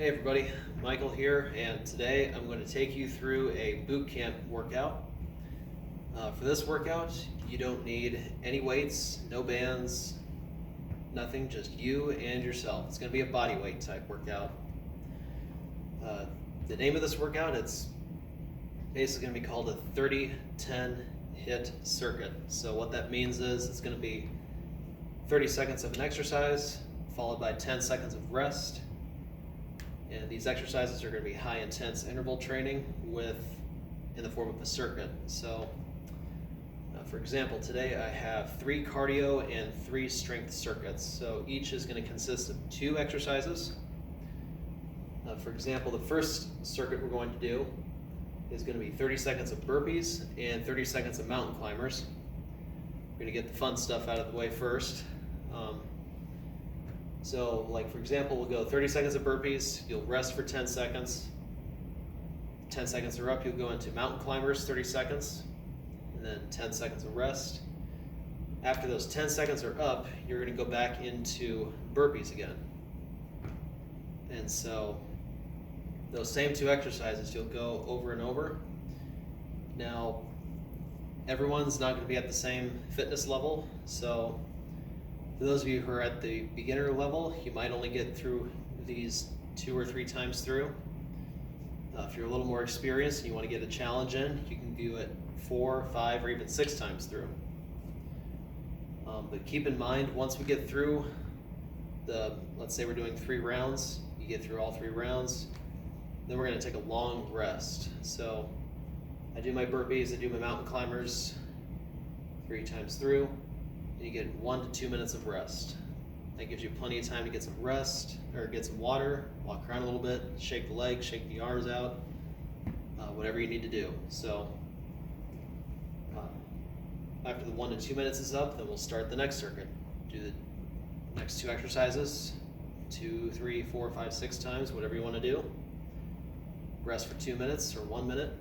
Hey everybody, Michael here, and today I'm going to take you through a boot camp workout. For this workout, you don't need any weights, no bands, nothing, just you and yourself. It's going to be a body weight type workout. The name of this workout, it's basically going to be called a 30-10 HIIT circuit. So what that means is it's going to be 30 seconds of an exercise, followed by 10 seconds of rest. And these exercises are going to be high intense interval training in the form of a circuit. So for example, today I have 3 cardio and 3 strength circuits. So each is going to consist of 2 exercises. For example, the first circuit we're going to do is going to be 30 seconds of burpees and 30 seconds of mountain climbers. We're going to get the fun stuff out of the way first. So like for example, we'll go 30 seconds of burpees, you'll rest for 10 seconds. 10 seconds are up, you'll go into mountain climbers, 30 seconds, and then 10 seconds of rest. After those 10 seconds are up, you're gonna go back into burpees again. And so those same 2 exercises you'll go over and over. Now, everyone's not gonna be at the same fitness level, so for those of you who are at the beginner level, you might only get through these 2 or 3 times through. If you're a little more experienced and you want to get a challenge in, you can do it 4, 5, or even 6 times through. But keep in mind, once we get through let's say we're doing 3 rounds, you get through all 3 rounds, then we're going to take a long rest. So I do my burpees, I do my mountain climbers 3 times through. And you get 1 to 2 minutes of rest. That gives you plenty of time to get some rest, or get some water, walk around a little bit, shake the legs, shake the arms out, whatever you need to do. So after the 1 to 2 minutes is up, then we'll start the next circuit. Do the next 2 exercises, 2, 3, 4, 5, 6 times, whatever you want to do. Rest for 2 minutes or 1 minute,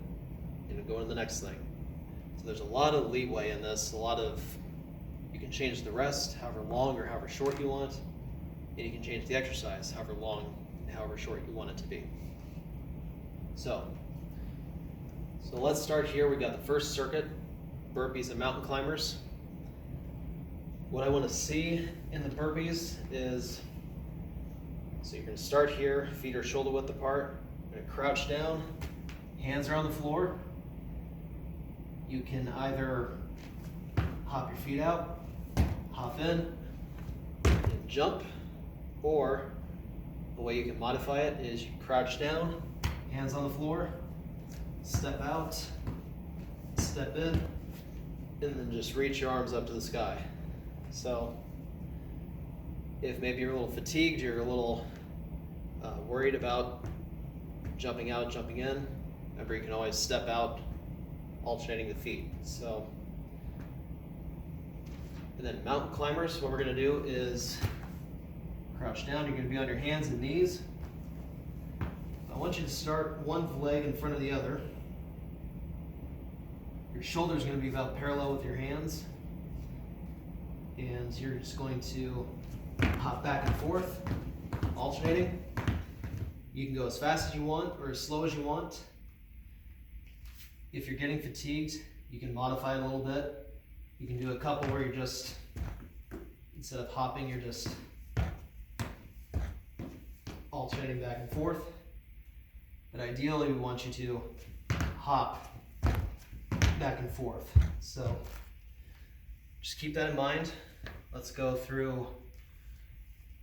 and go on the next thing. So there's a lot of leeway in this, you can change the rest however long or however short you want, and you can change the exercise however long and however short you want it to be. So let's start here. We got the first circuit, burpees and mountain climbers. What I want to see in the burpees is, so you're going to start here, feet are shoulder width apart, you're going to crouch down, hands are on the floor. You can either hop your feet out, hop in, and jump, or the way you can modify it is you crouch down, hands on the floor, step out, step in, and then just reach your arms up to the sky. So if maybe you're a little fatigued, you're a little worried about jumping out, jumping in, remember you can always step out, alternating the feet. And then mountain climbers, what we're going to do is crouch down. You're going to be on your hands and knees. I want you to start one leg in front of the other. Your shoulders are going to be about parallel with your hands. And you're just going to hop back and forth, alternating. You can go as fast as you want or as slow as you want. If you're getting fatigued, you can modify it a little bit. You can do a couple where you're just, instead of hopping, you're just alternating back and forth. But ideally, we want you to hop back and forth. So just keep that in mind. Let's go through,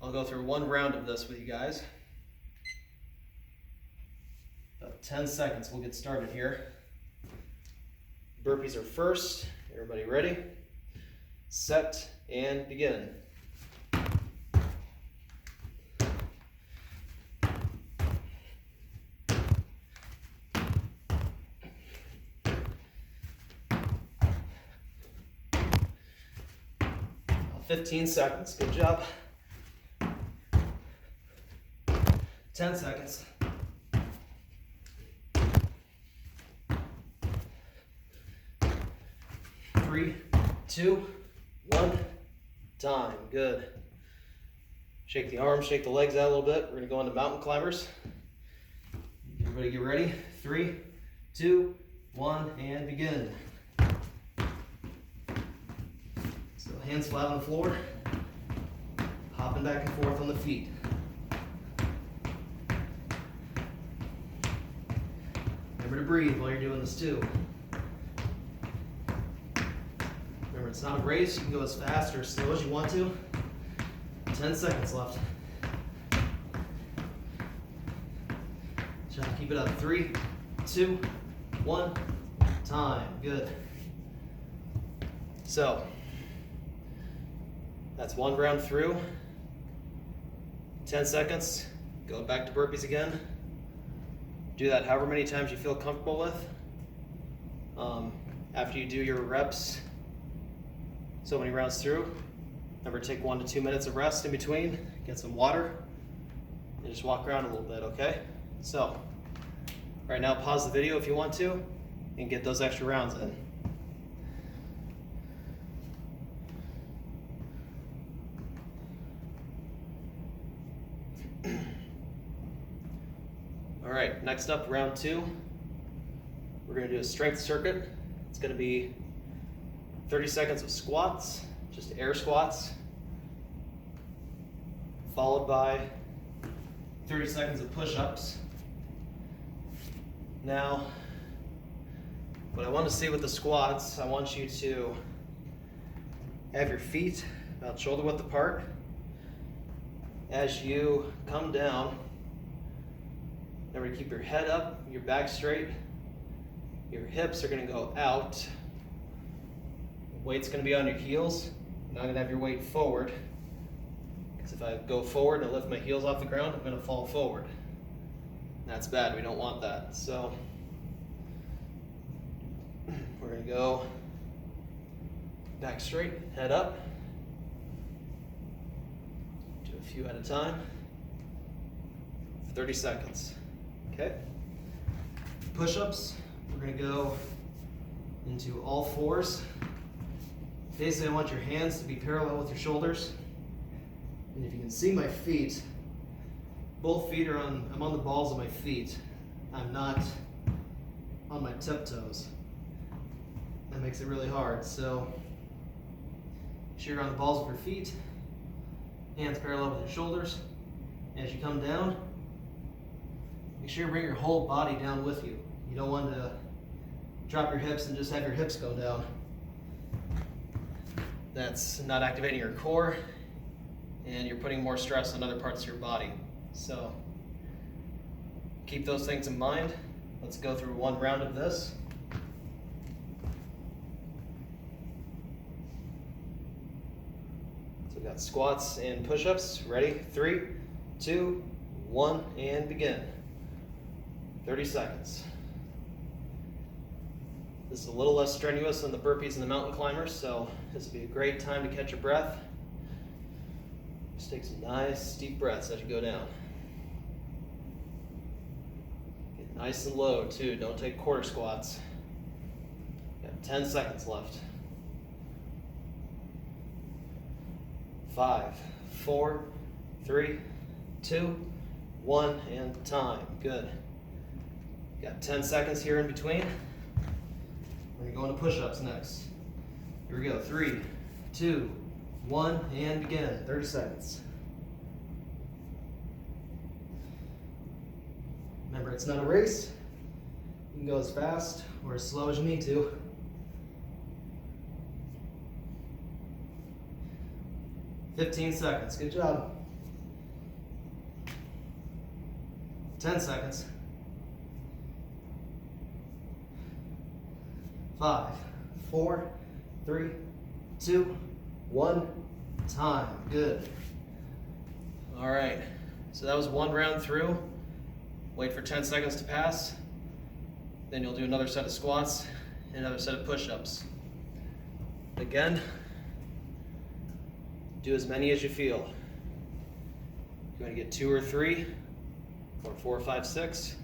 I'll go through 1 round of this with you guys. About 10 seconds, we'll get started here. Burpees are first. Everybody ready? Set and begin. About 15 seconds, good job. 10 seconds. 3, 2, 1, time. Good. Shake the arms, shake the legs out a little bit. We're gonna go into mountain climbers. Everybody get ready. 3, 2, 1, and begin. So hands flat on the floor, hopping back and forth on the feet. Remember to breathe while you're doing this too. Remember, it's not a race. You can go as fast or as slow as you want to. 10 seconds left. Try to keep it up. 3, 2, 1, time. Good. So, that's one round through. 10 seconds. Go back to burpees again. Do that however many times you feel comfortable with. After you do your reps, so many rounds through, remember to take 1 to 2 minutes of rest in between, get some water, and just walk around a little bit, okay? So, right now pause the video if you want to, and get those extra rounds in. All right, next up, round 2. We're gonna do a strength circuit. It's gonna be 30 seconds of squats, just air squats, followed by 30 seconds of push-ups. Now, what I want to see with the squats, I want you to have your feet about shoulder width apart. As you come down, remember to keep your head up, your back straight. Your hips are going to go out. Weight's going to be on your heels. You're not going to have your weight forward. Because if I go forward and I lift my heels off the ground, I'm going to fall forward. That's bad. We don't want that. So we're going to go back straight, head up. Do a few at a time. 30 seconds. Okay? Push-ups. We're going to go into all fours. Basically, I want your hands to be parallel with your shoulders. And if you can see my feet, both feet are on, I'm on the balls of my feet. I'm not on my tiptoes. That makes it really hard. So, make sure you're on the balls of your feet, hands parallel with your shoulders. As you come down, make sure you bring your whole body down with you. You don't want to drop your hips and just have your hips go down. That's not activating your core, and you're putting more stress on other parts of your body. So keep those things in mind. Let's go through one round of this. So we've got squats and push-ups. Ready? 3, 2, 1, and begin. 30 seconds. This is a little less strenuous than the burpees and the mountain climbers, so this would be a great time to catch your breath. Just take some nice deep breaths as you go down. Get nice and low too, don't take quarter squats. Got 10 seconds left. 5, 4, 3, 2, 1, and time. Good. Got 10 seconds here in between. We're going to go into push-ups next. Here we go. 3, 2, 1, and begin. 30 seconds. Remember, it's not a race. You can go as fast or as slow as you need to. "15 seconds. Good job. 10 seconds. 5, 4, 3, 2, 1, time. Good. All right, so that was one round through. Wait for 10 seconds to pass. Then you'll do another set of squats and another set of push-ups. Again, do as many as you feel. If you want to get 2 or 3, or 4, 5, 6,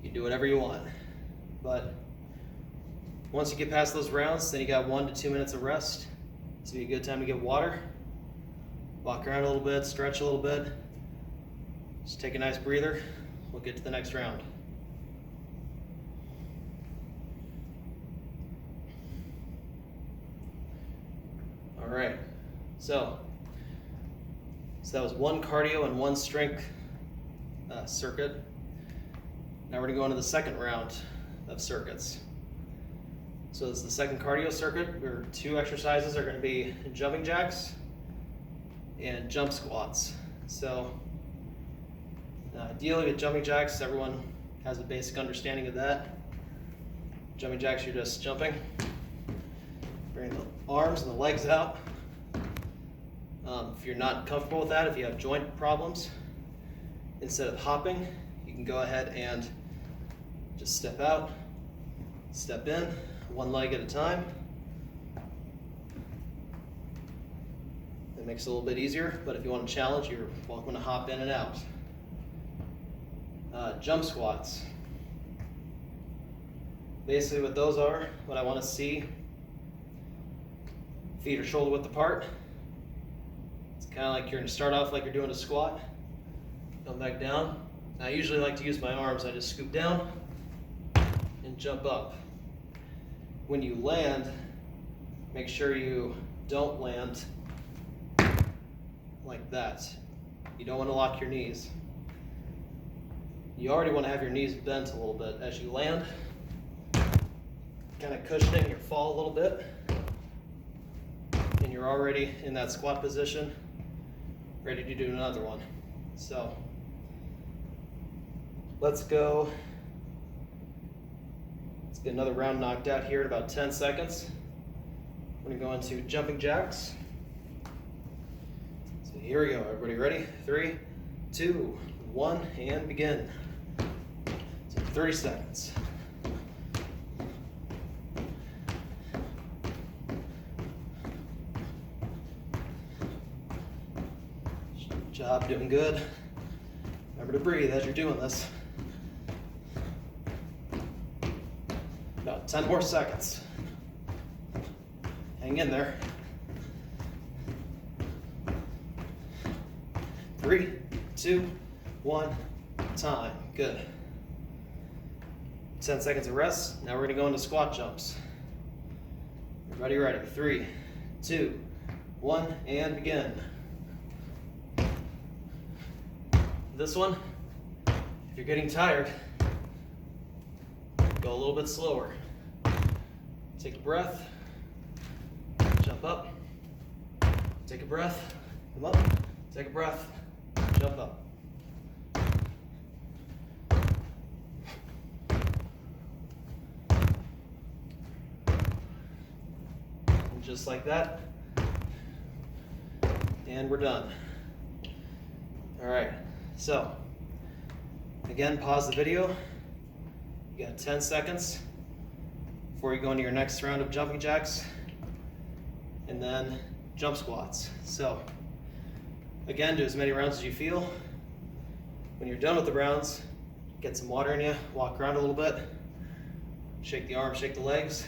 you do whatever you want. But once you get past those rounds, then you got 1 to 2 minutes of rest. This would be a good time to get water. Walk around a little bit, stretch a little bit. Just take a nice breather. We'll get to the next round. All right, so that was one cardio and one strength circuit. Now we're gonna go into the second round of circuits. So this is the second cardio circuit, where 2 exercises are gonna be jumping jacks and jump squats. So ideally with jumping jacks, everyone has a basic understanding of that. Jumping jacks, you're just jumping, bring the arms and the legs out. If you're not comfortable with that, if you have joint problems, instead of hopping, you can go ahead and just step out, step in, one leg at a time. It makes it a little bit easier, but if you want to challenge, you're welcome to hop in and out. Jump squats. Basically what those are, what I want to see, feet are shoulder width apart. It's kind of like you're going to start off like you're doing a squat, come back down. I usually like to use my arms. I just scoop down and jump up. When you land, make sure you don't land like that. You don't want to lock your knees. You already want to have your knees bent a little bit as you land, kind of cushioning your fall a little bit, and you're already in that squat position, ready to do another one. So let's go. Let's get another round knocked out here in about 10 seconds. We're going to go into jumping jacks. So here we go. Everybody ready? 3, 2, 1, and begin. So 30 seconds. Good job, doing good. Remember to breathe as you're doing this. About 10 more seconds. Hang in there. 3, 2, 1, time. Good. 10 seconds of rest. Now we're going to go into squat jumps. Everybody ready? 3, 2, 1, and begin. This one, if you're getting tired, go a little bit slower. Take a breath, jump up, take a breath, come up, take a breath, jump up. And just like that, and we're done. All right, so again, pause the video. You got 10 seconds before you go into your next round of jumping jacks and then jump squats. So again, do as many rounds as you feel. When you're done with the rounds, get some water in you, walk around a little bit, shake the arms, shake the legs,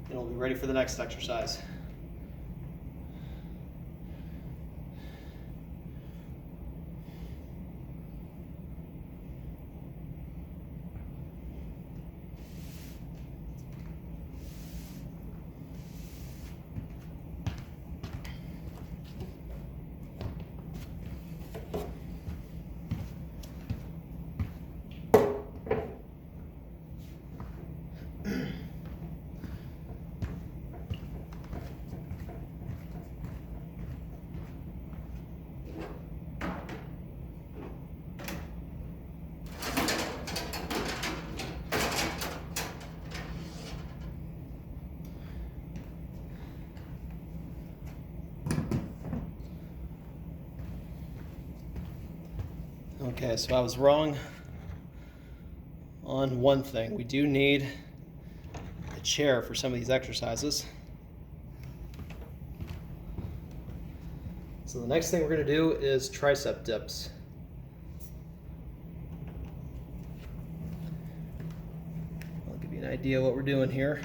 and we'll be ready for the next exercise. Okay, so I was wrong on one thing. We do need a chair for some of these exercises. So the next thing we're going to do is tricep dips. I'll give you an idea of what we're doing here.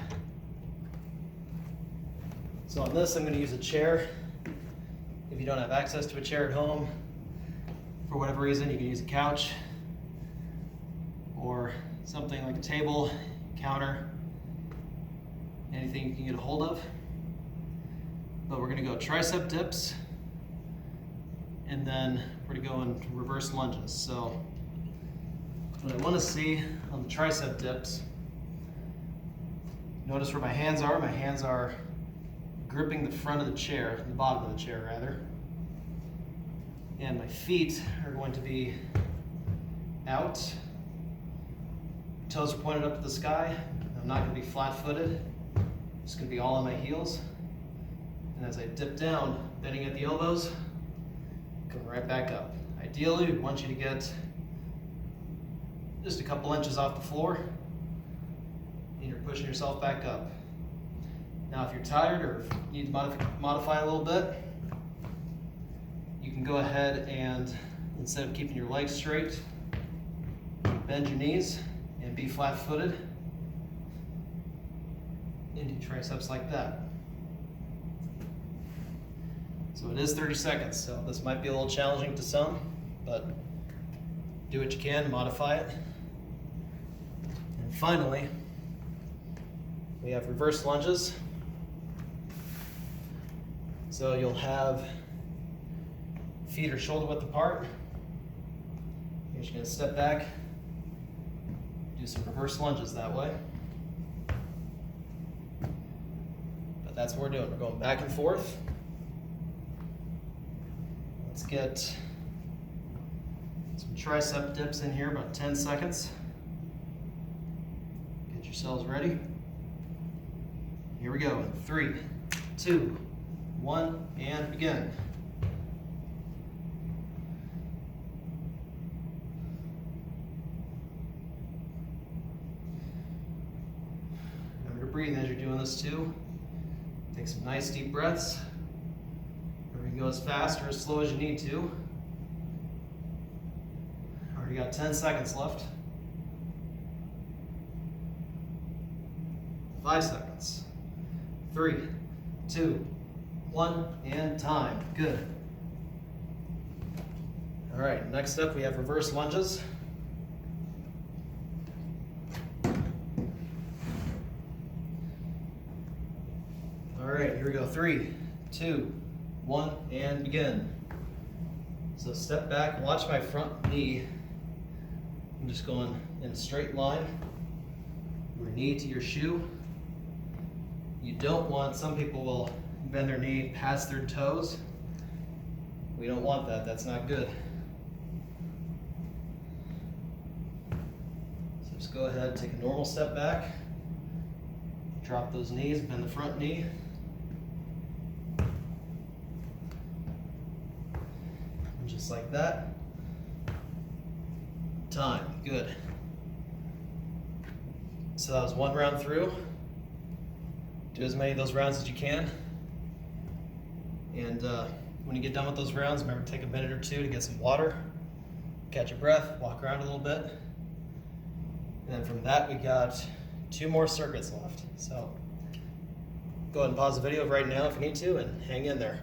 So on this, I'm going to use a chair. If you don't have access to a chair at home, for whatever reason, you can use a couch or something like a table, counter, anything you can get a hold of. But we're gonna go tricep dips, and then we're gonna go in reverse lunges. So what I wanna see on the tricep dips, notice where my hands are. My hands are gripping the front of the chair, the bottom of the chair rather. And my feet are going to be out. Toes are pointed up to the sky. I'm not gonna be flat-footed. It's gonna be all on my heels. And as I dip down, bending at the elbows, come right back up. Ideally, we want you to get just a couple inches off the floor, and you're pushing yourself back up. Now, if you're tired or need to modify a little bit, you can go ahead and, instead of keeping your legs straight, bend your knees and be flat-footed and do triceps like that. So it is 30 seconds, so this might be a little challenging to some, but do what you can, modify it. And finally, we have reverse lunges. So you'll have feet are shoulder width apart. You're just gonna step back, do some reverse lunges that way. But that's what we're doing. We're going back and forth. Let's get some tricep dips in here, about 10 seconds. Get yourselves ready. Here we go. 3, 2, 1, and begin. Remember to breathe as you're doing this too. Take some nice deep breaths. You can go as fast or as slow as you need to. Already got 10 seconds left. 5 seconds. 3, 2, 1, and time. Good. All right, next up we have reverse lunges. All right, here we go. 3, 2, 1, and begin. So step back, watch my front knee. I'm just going in a straight line, your knee to your shoe. You don't want, some people will bend their knee past their toes. We don't want that, that's not good. So just go ahead, take a normal step back, drop those knees, bend the front knee. Just like that. Time, good. So that was one round through. Do as many of those rounds as you can. And when you get done with those rounds, remember to take a minute or two to get some water, catch your breath, walk around a little bit. And then from that, we got 2 more circuits left. So go ahead and pause the video right now if you need to and hang in there.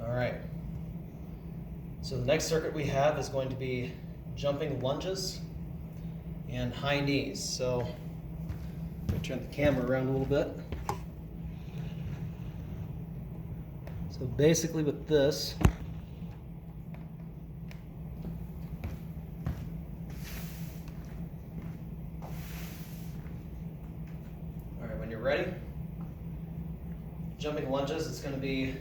All right, so the next circuit we have is going to be jumping lunges and high knees. So I'm going to turn the camera around a little bit. So basically with this, all right, when you're ready, jumping lunges, it's going to be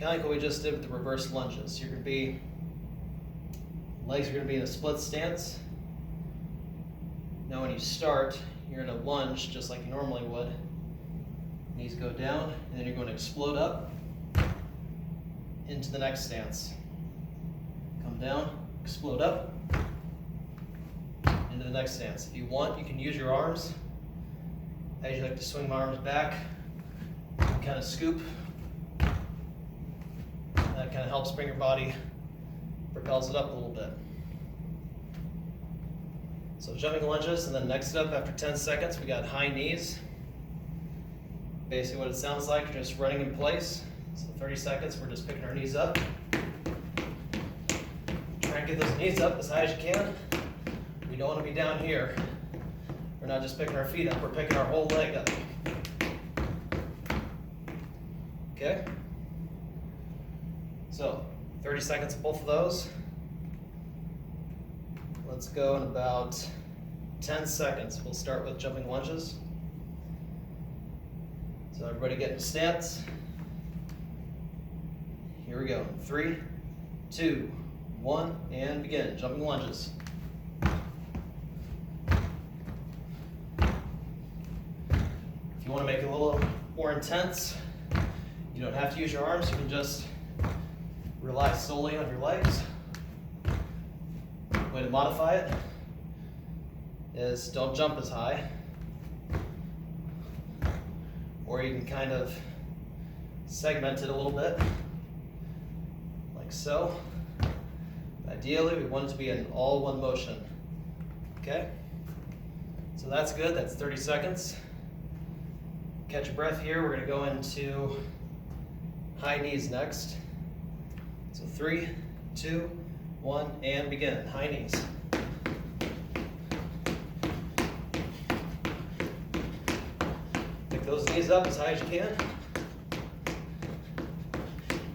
kind of like what we just did with the reverse lunges. You're going to be, legs are going to be in a split stance. Now when you start, you're going to lunge just like you normally would. Knees go down, and then you're going to explode up into the next stance. Come down, explode up, into the next stance. If you want, you can use your arms. I usually like to swing my arms back, and kind of scoop. That kind of helps bring your body, propels it up a little bit. So jumping lunges, and then next up after 10 seconds, we got high knees. Basically what it sounds like, you're just running in place. So 30 seconds, we're just picking our knees up. Try and get those knees up as high as you can. We don't want to be down here. We're not just picking our feet up, we're picking our whole leg up. Okay? So, 30 seconds of both of those. Let's go in about 10 seconds. We'll start with jumping lunges. So everybody get in stance. Here we go. 3, 2, 1, and begin. Jumping lunges. If you want to make it a little more intense, you don't have to use your arms. You can just rely solely on your legs. Way to modify it is don't jump as high. Or you can kind of segment it a little bit, like so. Ideally, we want it to be an all one motion. Okay? So that's good, that's 30 seconds. Catch your breath here, we're gonna go into high knees next. So 3, 2, 1, and begin. High knees. Pick those knees up as high as you can.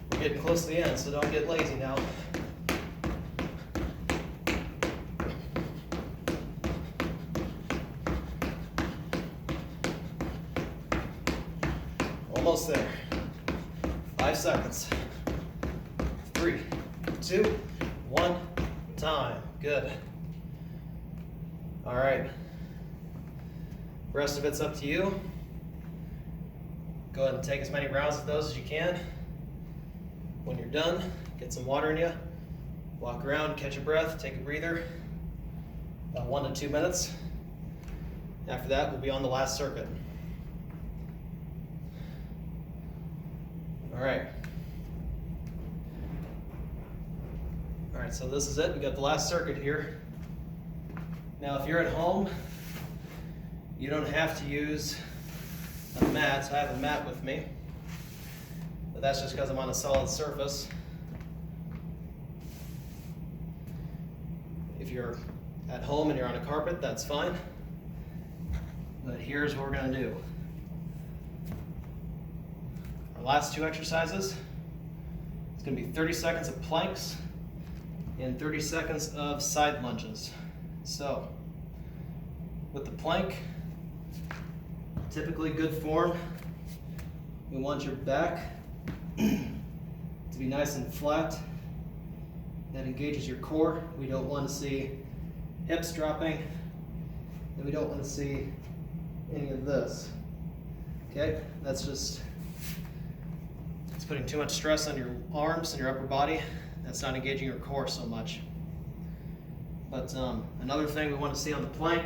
We're getting close to the end, so don't get lazy now. Almost there. 5 seconds. 3, 2, 1, time. Good. All right. The rest of it's up to you. Go ahead and take as many rounds of those as you can. When you're done, get some water in you. Walk around, catch your breath, take a breather. About 1 to 2 minutes. After that, we'll be on the last circuit. All right. All right, so this is it. We got the last circuit here. Now, if you're at home, you don't have to use a mat. I have a mat with me, but that's just because I'm on a solid surface. If you're at home and you're on a carpet, that's fine. But here's what we're gonna do. Our last 2 exercises, it's gonna be 30 seconds of planks and 30 seconds of side lunges. So, with the plank, typically good form, we want your back to be nice and flat. That engages your core. We don't want to see hips dropping, and we don't want to see any of this. Okay, that's just, it's putting too much stress on your arms and your upper body. That's not engaging your core so much. But another thing we want to see on the plank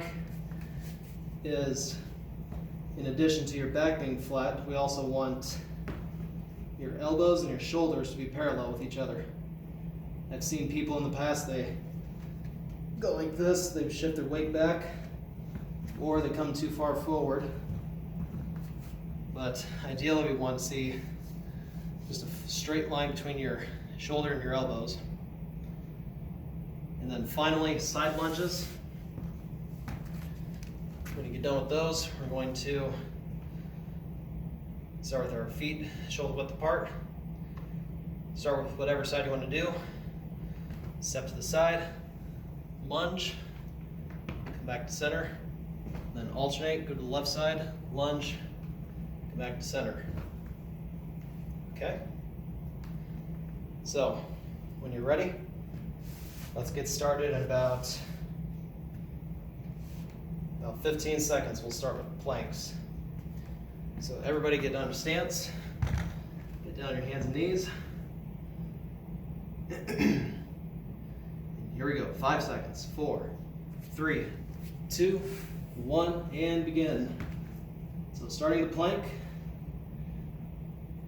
is, in addition to your back being flat, we also want your elbows and your shoulders to be parallel with each other. I've seen people in the past, they go like this, they shift their weight back, or they come too far forward. But ideally we want to see just a straight line between your shoulder and your elbows. And then finally, side lunges. When you get done with those, we're going to start with our feet shoulder width apart. Start with whatever side you want to do. Step to the side, lunge, come back to center, then alternate, go to the left side, lunge, come back to center. Okay? So, when you're ready, let's get started in about 15 seconds. We'll start with planks. So everybody get down to stance, get down on your hands and knees. Here we go, 5 seconds, 4, 3, 2, 1, and begin. So starting the plank,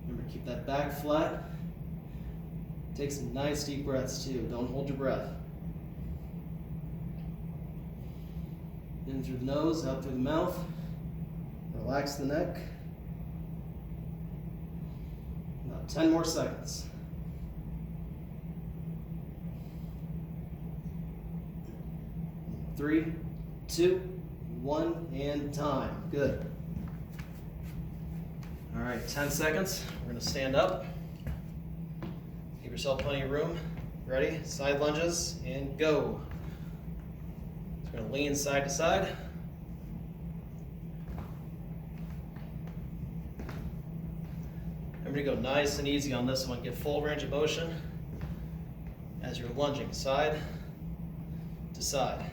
remember keep that back flat. Take some nice deep breaths too, don't hold your breath. In through the nose, out through the mouth. Relax the neck. About 10 more seconds. 3, 2, 1, and time. Good. All right, 10 seconds. We're gonna stand up. Give yourself plenty of room. Ready? Side lunges and go. So we're gonna lean side to side. Remember to go nice and easy on this one. Get full range of motion as you're lunging side to side.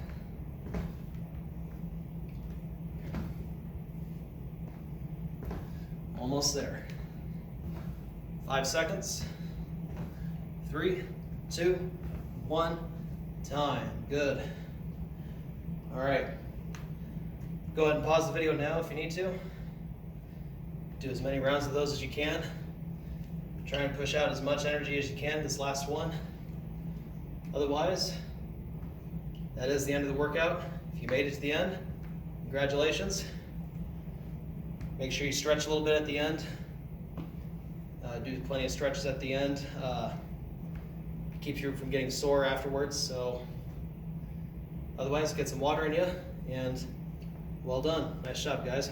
Almost there. 5 seconds. 3, 2, 1, time. Good. All right. Go ahead and pause the video now if you need to. Do as many rounds of those as you can. Try and push out as much energy as you can this last one. Otherwise, that is the end of the workout. If you made it to the end, congratulations. Make sure you stretch a little bit at the end. Do plenty of stretches at the end. Keeps you from getting sore afterwards. So otherwise, get some water in you, and well done. Nice job, guys.